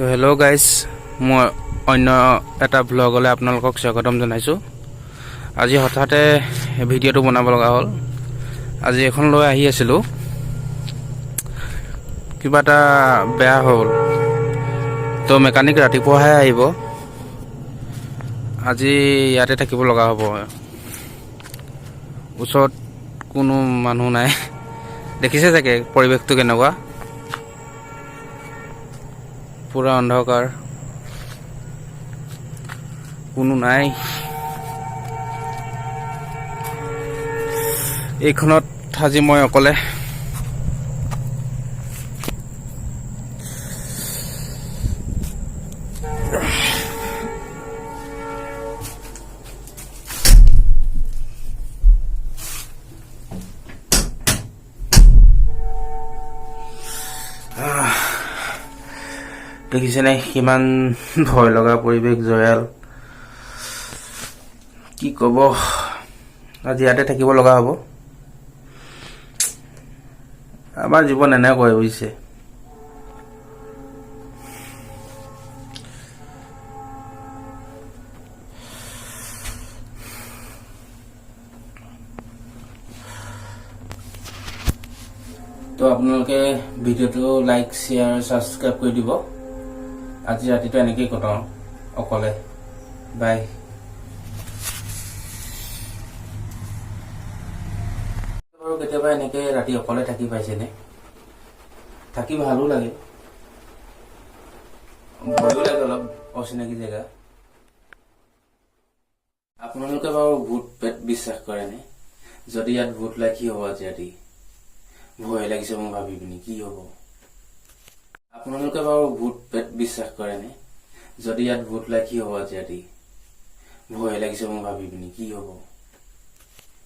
তো hello' guys, মই অন্য এটা ব্লগলৈ আপোনালোকক স্বাগতম জনাইছোঁ। আজি হঠাতে ভিডিঅ'টো বনাব লগা হ'ল। আজি এখন লৈ আহি আছিলোঁ, কিবা এটা বেয়া হ'ল। তো মেকানিক ৰাতিপুৱাহে আহিব। আজি ইয়াতে থাকিব লগা হ'ব। ওচৰত কোনো মানুহ নাই, দেখিছে চাগে পৰিৱেশটো কেনেকুৱা, পুৰা অন্ধকাৰ, কোনো নাই। এইখনত আজি মই অকলে। দেখিছেনে কিমান ভয় লগা পৰিৱেশ, জয়াল। কি ক'ব, আজি ইয়াতে থাকিব লগা হ'ব। আমাৰ জীৱন এনেকৈ বুজিছে। তো আপোনালোকে ভিডিঅ'টো লাইক, শ্বেয়াৰ, ছাবস্ক্ৰাইব কৰি দিব। আজি ৰাতিটো এনেকেই কটাওঁ অকলে। বাই। বাৰু কেতিয়াবা এনেকে ৰাতি অকলে থাকি পাইছেনে? থাকি ভালো লাগে, ভয়ো লাগে অলপ, অচিনাকি জেগা। আপোনালোকে বাৰু ভূত পেট বিশ্বাস কৰেনে? যদি ইয়াত ভূত ওলাই কি হ'ব আজি ৰাতি? ভয় লাগিছে মোক ভাবি পিনি, কি হ'ব? আপোনালোকে বাৰু ভূত পেট বিশ্বাস কৰেনে? যদি ইয়াত ভূত ওলাই কি হ'ব আজি ৰাতি? ভয় লাগিছে মোক ভাবি পিনি, কি হ'ব?